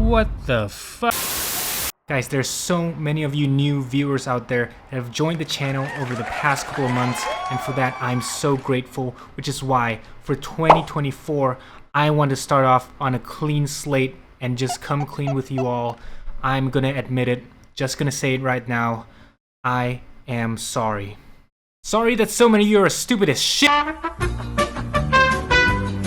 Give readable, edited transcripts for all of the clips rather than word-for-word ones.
What the fuck? Guys, there's so many of you new viewers out there that have joined the channel over the past couple of months, and for that I'm so grateful, which is why for 2024 I want to start off on a clean slate and just come clean with you all. I'm gonna admit it, just gonna say it right now, I am sorry. Sorry that so many of you are stupid as shit!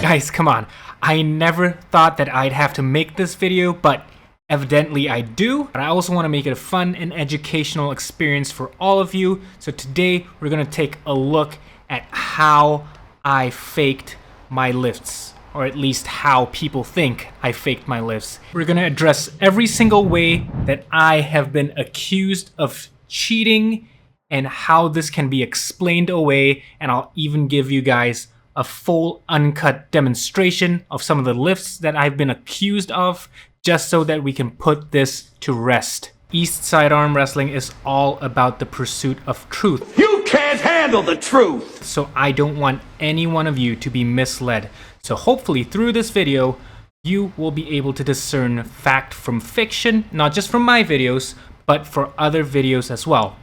Guys, come on. I never thought that I'd have to make this video, but evidently I do. But I also want to make it a fun and educational experience for all of you. So today we're going to take a look at how I faked my lifts, or at least how people think I faked my lifts. We're going to address every single way that I have been accused of cheating and how this can be explained away, and I'll even give you guys a full uncut demonstration of some of the lifts that I've been accused of, just so that we can put this to rest. Eastside Arm Wrestling is all about the pursuit of truth. You can't handle the truth! So I don't want any one of you to be misled. So hopefully through this video, you will be able to discern fact from fiction, not just from my videos, but for other videos as well.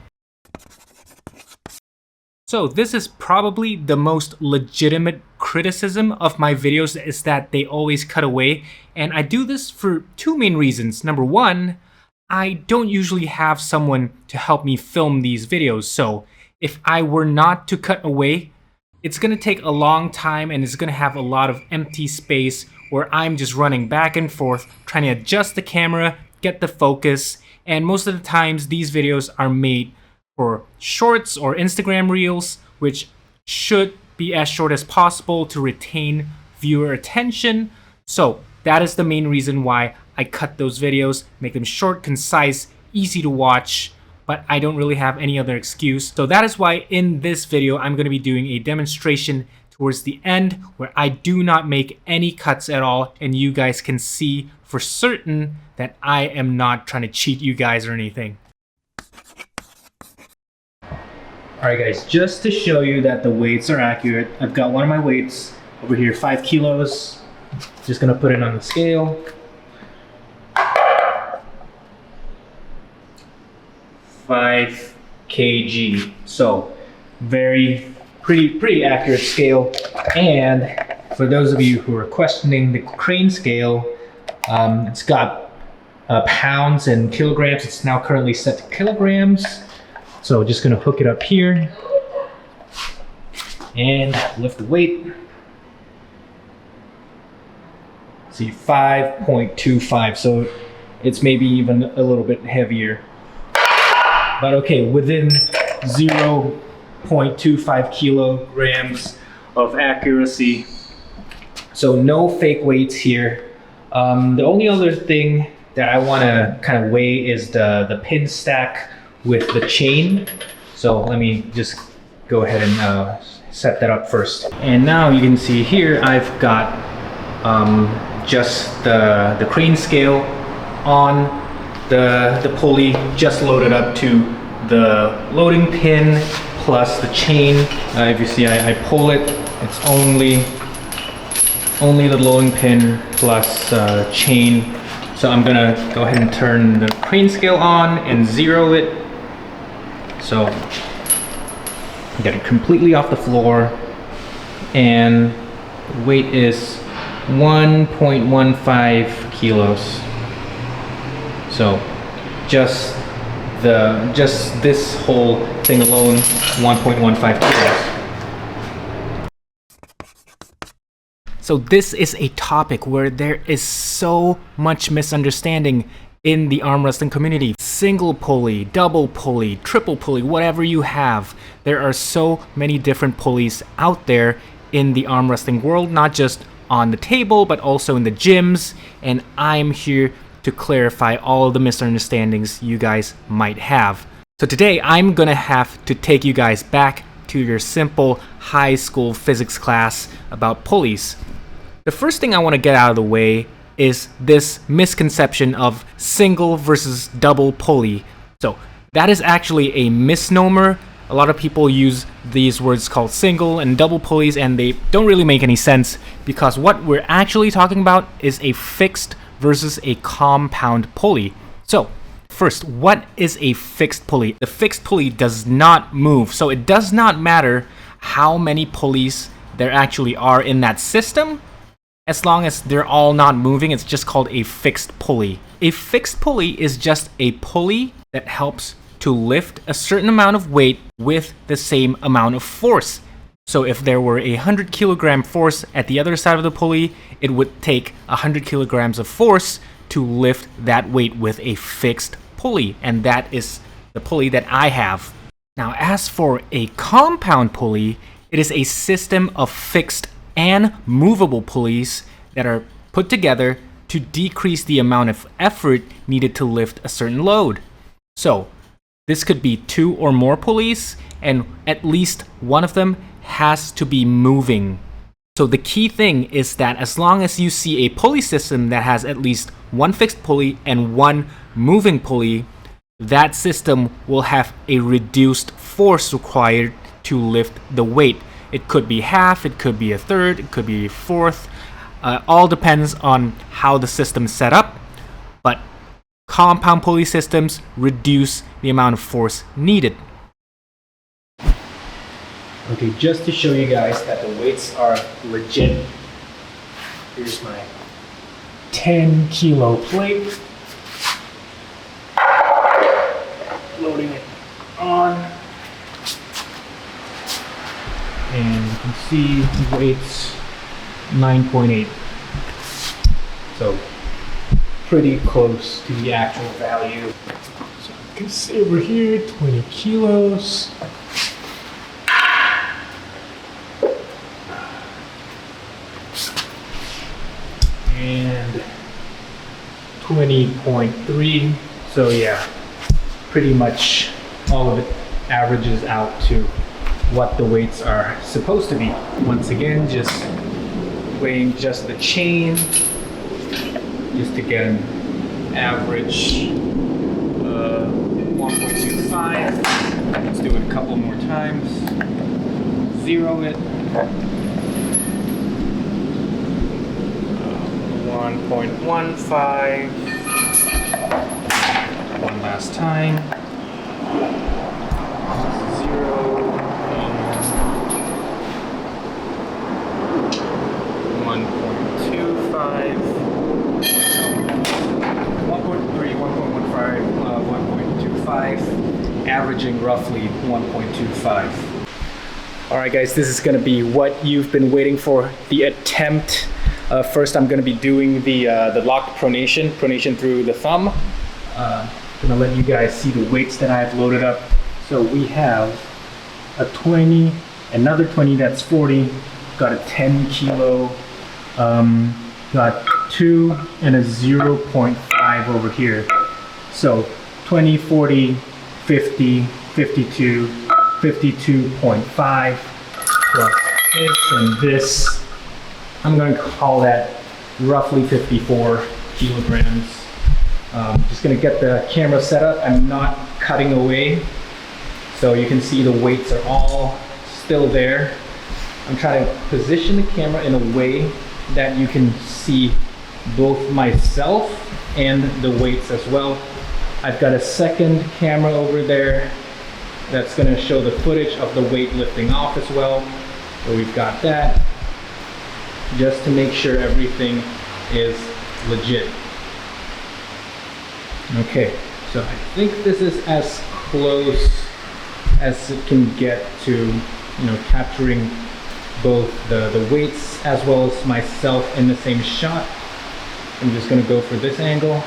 So this is probably the most legitimate criticism of my videos, is that they always cut away. And I do this for two main reasons. Number one, I don't usually have someone to help me film these videos. So if I were not to cut away, it's gonna take a long time and it's gonna have a lot of empty space where I'm just running back and forth, trying to adjust the camera, get the focus. And most of the times these videos are made for shorts or Instagram reels, which should be as short as possible to retain viewer attention. So that is the main reason why I cut those videos, make them short, concise, easy to watch, but I don't really have any other excuse. So that is why in this video, I'm going to be doing a demonstration towards the end where I do not make any cuts at all, and you guys can see for certain that I am not trying to cheat you guys or anything. Alright guys, just to show you that the weights are accurate, I've got one of my weights over here, 5 kilos. Just gonna put it on the scale. 5 kg. So pretty accurate scale. And for those of you who are questioning the crane scale, it's got pounds and kilograms. It's now currently set to kilograms. So just gonna hook it up here and lift the weight. See, 5.25, so it's maybe even a little bit heavier. But okay, within 0.25 kilograms of accuracy. So no fake weights here. The only other thing that I wanna kind of weigh is the pin stack with the chain. So let me just go ahead and set that up first. And now you can see here I've got just the crane scale on the pulley, just loaded up to the loading pin plus the chain. If you see, I pull it, it's only the loading pin plus chain. So I'm gonna go ahead and turn the crane scale on and zero it. So get it completely off the floor, and the weight is 1.15 kilos. So just this whole thing alone, 1.15 kilos. So this is a topic where there is so much misunderstanding in the arm wrestling community. Single pulley, double pulley, triple pulley, whatever you have. There are so many different pulleys out there in the arm wrestling world, not just on the table, but also in the gyms. And I'm here to clarify all of the misunderstandings you guys might have. So today I'm gonna have to take you guys back to your simple high school physics class about pulleys. The first thing I want to get out of the way is this misconception of single versus double pulley. So that is actually a misnomer. A lot of people use these words called single and double pulleys, and they don't really make any sense, because what we're actually talking about is a fixed versus a compound pulley. So, first, what is a fixed pulley? The fixed pulley does not move, so it does not matter how many pulleys there actually are in that system. As long as they're all not moving, it's just called a fixed pulley. A fixed pulley is just a pulley that helps to lift a certain amount of weight with the same amount of force. So if there were a 100 kilogram force at the other side of the pulley, it would take 100 kilograms of force to lift that weight with a fixed pulley, and that is the pulley that I have. Now, as for a compound pulley, it is a system of fixed and movable pulleys that are put together to decrease the amount of effort needed to lift a certain load. So, this could be 2 or more pulleys, and at least one of them has to be moving. So the key thing is that as long as you see a pulley system that has at least one fixed pulley and one moving pulley, that system will have a reduced force required to lift the weight. It could be half, it could be a third, it could be a fourth. All depends on how the system is set up. But compound pulley systems reduce the amount of force needed. Okay, just to show you guys that the weights are legit, here's my 10 kilo plate. Loading it on. And you can see the weight's 9.8. So pretty close to the actual value. So you can see over here, 20 kilos. And 20.3. So yeah, pretty much all of it averages out to what the weights are supposed to be. Once again, just weighing just the chain, just to get an average 1.25. Let's do it a couple more times. Zero it. 1.15. One last time. 0 and 1.25. 1.3, 1.15, 1.25, averaging roughly 1.25. Alright guys, this is going to be what you've been waiting for, the attempt. First I'm going to be doing the locked pronation through the thumb. Gonna let you guys see the weights that I've loaded up. So we have a 20, another 20 that's 40, got a 10 kilo, got 2 and a 0.5 over here. So 20, 40, 50, 52, 52.5 plus this and this. I'm going to call that roughly 54 kilograms. Just going to get the camera set up. I'm not cutting away, so you can see the weights are all still there. I'm trying to position the camera in a way that you can see both myself and the weights as well. I've got a second camera over there that's going to show the footage of the weight lifting off as well. So we've got that, just to make sure everything is legit. Okay, so I think this is as close as it can get to, capturing both the weights as well as myself in the same shot. I'm just going to go for this angle.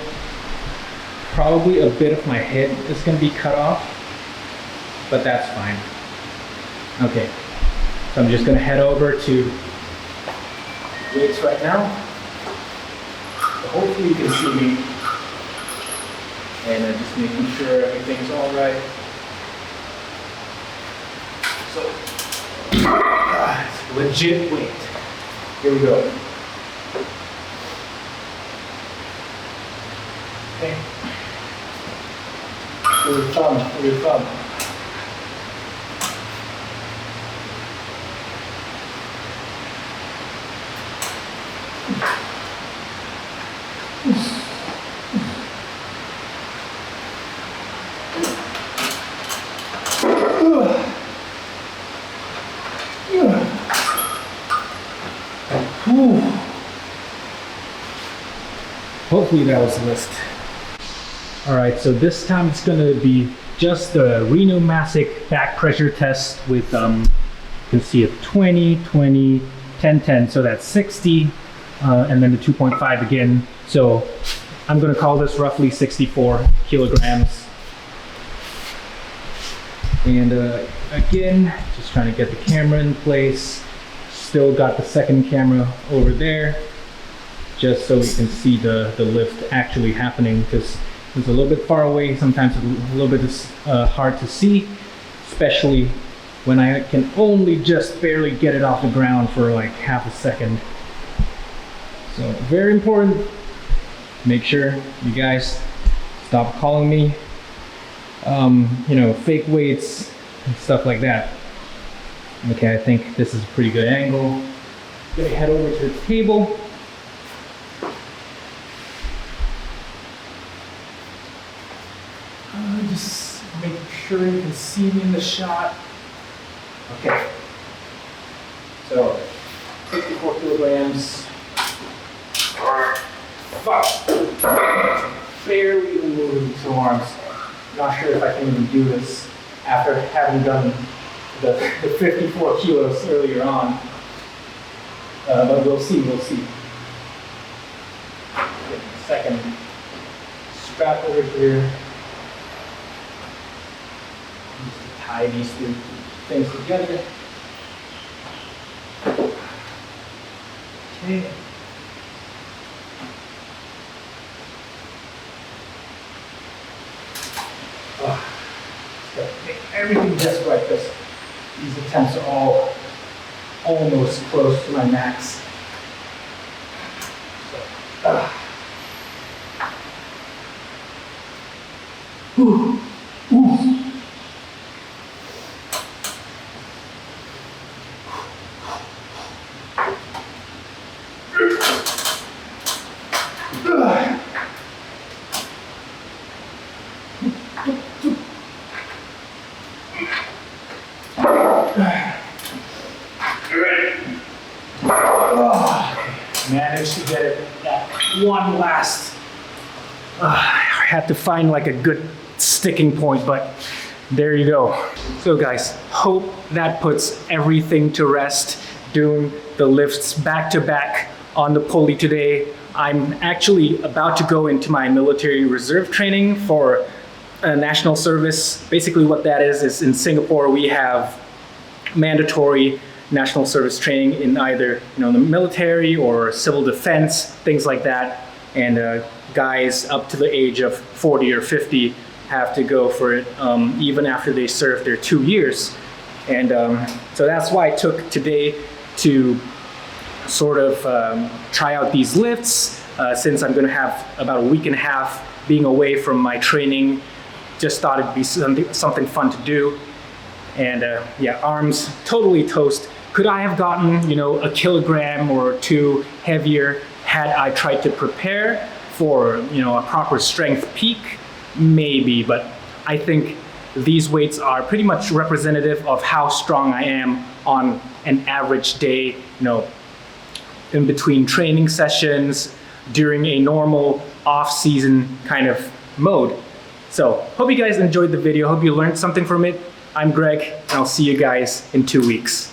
Probably a bit of my head is going to be cut off, but that's fine. Okay, so I'm just going to head over to weights right now. So hopefully you can see me. And just making sure everything's all right. So, legit weight. Here we go. Okay. With your thumb, with your thumb. Whew. Hopefully that was the list. All right, so this time it's gonna be just the Rino Masic back pressure test with, you can see it 20, 20, 10, 10, so that's 60, and then the 2.5 again. So I'm gonna call this roughly 64 kilograms. And again, just trying to get the camera in place. Still got the second camera over there, just so we can see the lift actually happening, because it's a little bit far away. Sometimes it's a little bit hard to see, especially when I can only just barely get it off the ground for like half a second. So very important. Make sure you guys stop calling me, you know, fake weights and stuff like that. Okay, I think this is a pretty good angle. Gonna head over to the table. Just make sure you can see me in the shot. Okay. So, 64 kilograms. Fuck. Barely even moving two arms. Not sure if I can even do this after having done the 54 kilos earlier on. But we'll see, we'll see. Get the second strap over here. Just to tie these two things together. Okay. Make everything just right, because these attempts are all almost close to my max. So, Ooh. Ooh. Managed to get it that one last. I had to find like a good sticking point, but there you go. So guys, hope that puts everything to rest. Doing the lifts back to back on the pulley today. I'm actually about to go into my military reserve training for national service. Basically what that is in Singapore we have mandatory national service training in either the military or civil defense, things like that. And guys up to the age of 40 or 50 have to go for it even after they serve their 2 years. And so that's why I took today to sort of try out these lifts since I'm gonna have about a week and a half being away from my training. Just thought it'd be something fun to do. And yeah, arms totally toast. Could I have gotten, a kilogram or two heavier had I tried to prepare for, a proper strength peak? Maybe, but I think these weights are pretty much representative of how strong I am on an average day, in between training sessions, during a normal off-season kind of mode. So, hope you guys enjoyed the video. Hope you learned something from it. I'm Greg, and I'll see you guys in 2 weeks.